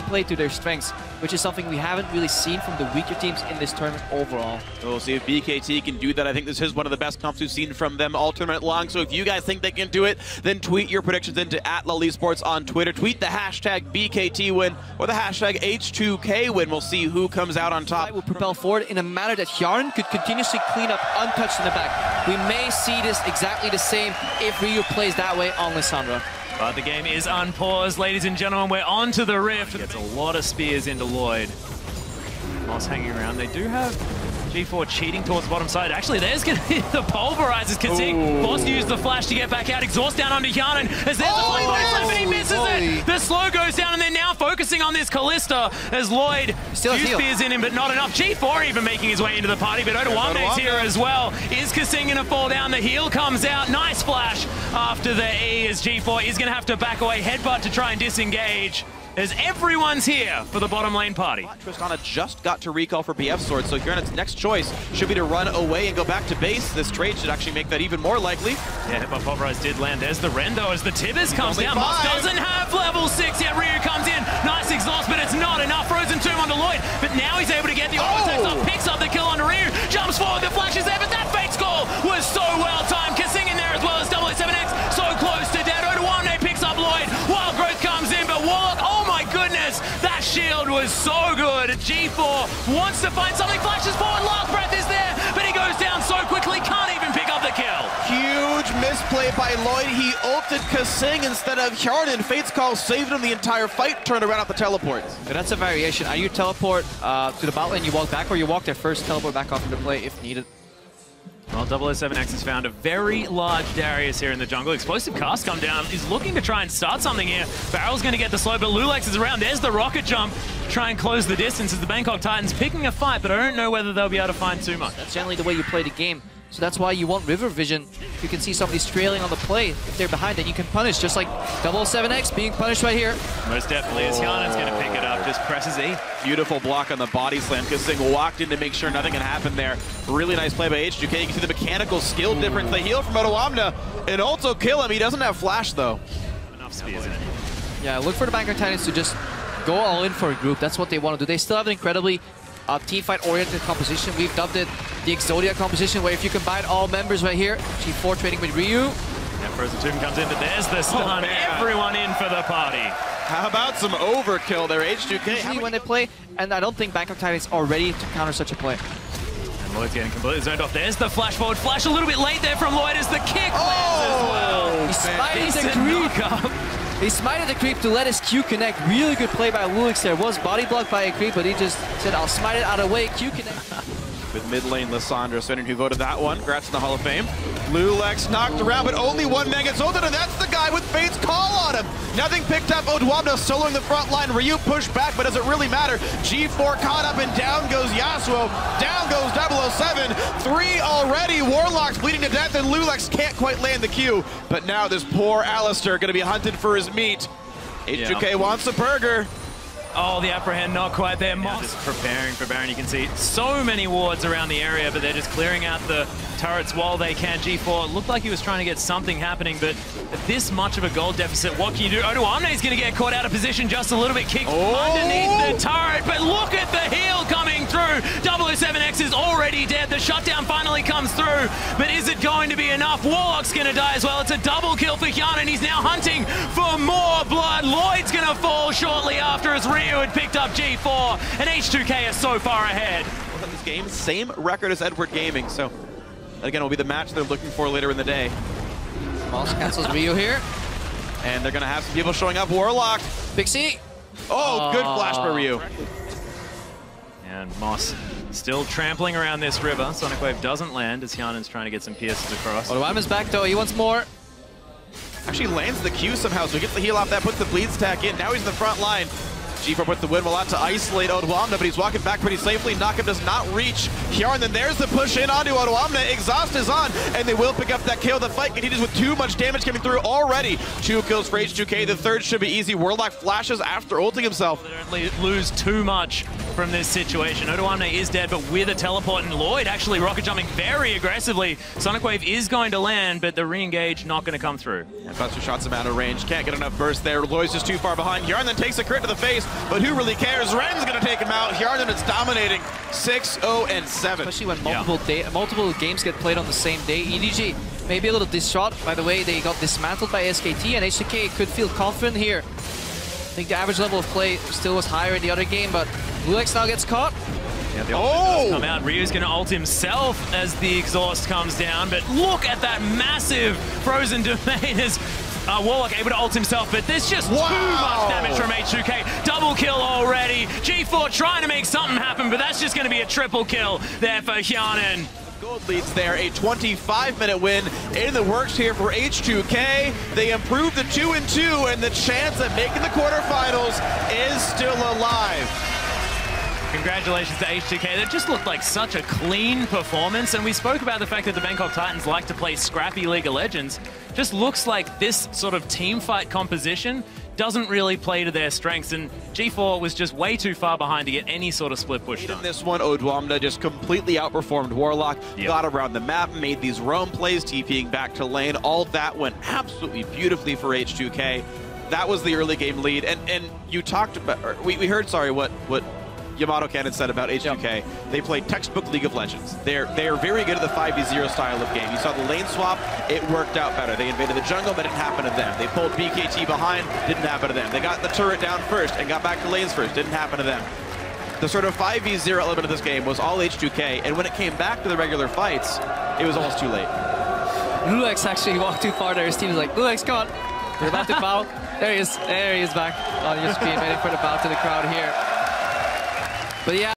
play to their strengths, which is something we haven't really seen from the weaker teams in this tournament overall. We'll see if Bkt can do that. I think this is one of the best comps we've seen from them all tournament long. So if you guys think they can do it, then tweet your predictions into @LollySports on Twitter. Tweet the hashtag BKT win or the hashtag H2K win. We'll see who comes out on top. Will propel forward in a manner that Hjarn could continuously clean up untouched in the back. We may see this exactly the same if Ryu plays that way on Lissandra. But the game is unpaused, ladies and gentlemen. We're on to the Rift. Gets a lot of spears into Lloyd. Moss hanging around. They do have G4 cheating towards the bottom side. Actually, there's going to be the pulverizers. Kasing forced to use the flash to get back out. Exhaust down onto Hjarnan as there's the flame left, but he misses it. The slow goes down, and they're now focusing on this Kalista as Lloyd few spears in him, but not enough. G4 even making his way into the party, but Odoamne's here as well. Is Kasing going to fall down? The heal comes out. Nice flash after the E as G4 is going to have to back away. Headbutt to try and disengage. As everyone's here for the bottom lane party. Tristana just got to recall for BF Sword, so Hjarnan's next choice should be to run away and go back to base. This trade should actually make that even more likely. Yeah, but Pulverize did land. There's the Rendo as the Tibbers comes down. Moss doesn't have level 6 yet. Ryu comes in. Nice exhaust, but it's not enough. Frozen Tomb onto Lloyd, but now he's able to get the auto off. Picks up the kill on Ryu. Jumps forward, the flash is there, but that fake score was so well timed. Kasing in there as well as 007X. So close to dead. Odoamne picks up Lloyd. Wild Growth comes in, but Warlock, oh my goodness, that shield was so good. G4 wants to find something, flashes forward, last breath is there, but he goes down so quickly, can't even pick up the kill. Huge misplay by Lloyd. He ulted Kasing instead of Hjarnan. Fate's Call saved him the entire fight, turned around off the teleport. But that's a variation. Either you teleport to the bot lane, you walk back, or you walk there first, teleport back off into play if needed. Well, 007X has found a very large Darius here in the jungle. Explosive Cast come down. He's looking to try and start something here. Barrel's going to get the slow, but Lulex is around. There's the rocket jump. Try and close the distance as the Bangkok Titans picking a fight, but I don't know whether they'll be able to find too much. That's generally the way you play the game. So that's why you want river vision. You can see somebody's trailing on the play. If they're behind, then you can punish, just like 007X being punished right here. Most definitely, as Hjarnan's going to pick it up, just presses E. Beautiful block on the body slam. Kasing walked in to make sure nothing can happen there. Really nice play by H2K. You can see the mechanical skill difference. The heal from Odoamne, and also kill him. He doesn't have flash, though. Enough spears in it. Yeah, look for the Bangkok Titans to just go all in for a group. That's what they want to do. They still have an incredibly team fight-oriented composition. We've dubbed it the Exodia composition, where if you combine all members right here, G4 trading with Ryu. Yeah, Frozen Tomb comes in, but there's the stun. Everyone in for the party. How about some overkill there, H2K? Usually when they play, and I don't think Bangkok Titans are ready to counter such a play. And Lloyd's getting completely zoned off. There's the flash forward. Flash a little bit late there from Lloyd as the kick lands as well. He smited the creep. He smited the creep to let his Q connect. Really good play by Lulex there. Was body blocked by a creep, but he just said, I'll smite it out of the way. Q connect. With mid lane Lissandra, so who voted that one. Congrats to the Hall of Fame. Lulex knocked around, but only one man gets ulted, and that's the guy with Fate's Call on him. Nothing picked up. Odoamne soloing the front line. Ryu pushed back, but does it really matter? G4 caught up, and down goes Yasuo. Down goes 007. 3 already. Warlock's bleeding to death, and Lulex can't quite land the Q. But now this poor Alistair going to be hunted for his meat. H2K wants a burger. Oh, the apprehend not quite there. Moss just preparing for Baron. You can see so many wards around the area, but they're just clearing out the turrets while they can. G4 looked like he was trying to get something happening, but at this much of a gold deficit, what can you do? Odoamne is going to get caught out of position just a little bit, kicked underneath the turret, but look at the heal coming through. 007X is already dead. The shutdown finally comes through, but is it going to be enough? Warlock's going to die as well. It's a double kill for Hjarnan. He's now hunting for more blood. Lloyd's going to fall shortly after as Ryu had picked up G4, and H2K is so far ahead. Well, this game, same record as Edward Gaming, so again, will be the match they're looking for later in the day. Moss cancels Ryu here. And they're going to have some people showing up. Warlock. Big C. Oh, good flash by Ryu. And Moss still trampling around this river. Sonic Wave doesn't land as Hjarnan's trying to get some pierces across. Odoamne's back though, he wants more. Actually lands the Q somehow, so he gets the heal off that, puts the bleed stack in. Now he's in the front line. G4 puts the windmill out to isolate Odoamne, but he's walking back pretty safely. Knockup does not reach Hjarnan. Then there's the push in onto Odoamne. Exhaust is on, and they will pick up that kill. The fight continues with too much damage coming through already. 2 kills for H2K. The third should be easy. Warlock flashes after ulting himself. They don't lose too much from this situation. Odoamne is dead, but with a teleport, and Lloyd actually rocket jumping very aggressively. Sonic Wave is going to land, but the re-engage not going to come through. And Buster shots him out of range. Can't get enough burst there. Lloyd's just too far behind. Hjarnan takes a crit to the face. but who really cares? Ren's going to take him out. Hjarnan is dominating 6-0-7. Especially when multiple games get played on the same day. EDG maybe a little distraught. By the way, they got dismantled by SKT, and H2K could feel confident here. I think the average level of play still was higher in the other game, but Lulex now gets caught. Yeah, the ult does come out. Ryu's going to ult himself as the exhaust comes down, but look at that massive frozen domain as Warlock able to ult himself, but there's just too much damage from H2K. Double kill already. G4 trying to make something happen, but that's just going to be a triple kill there for Hjarnan. Gold leads there, a 25-minute win in the works here for H2K. They improved to 2-2, and the chance at making the quarterfinals is still alive. Congratulations to H2K. That just looked like such a clean performance, and we spoke about the fact that the Bangkok Titans like to play scrappy League of Legends. Just looks like this sort of team fight composition doesn't really play to their strengths, and G4 was just way too far behind to get any sort of split push done. In this one, Odwamna just completely outperformed Warlock, got around the map, made these roam plays, TPing back to lane. All that went absolutely beautifully for H2K. That was the early game lead, and you talked about, we heard, sorry, what Yamato Cannon said about H2K. They played textbook League of Legends. They're very good at the 5v0 style of game. You saw the lane swap, it worked out better. They invaded the jungle, but it didn't happen to them. They pulled Bkt behind, didn't happen to them. They got the turret down first and got back to lanes first, didn't happen to them. The sort of 5v0 element of this game was all H2K, and when it came back to the regular fights, it was almost too late. Lulex actually walked too far there. His team is like, Lulex, come on. We're about to bow. There he is back on your screen, waiting for the bow to the crowd here. But yeah.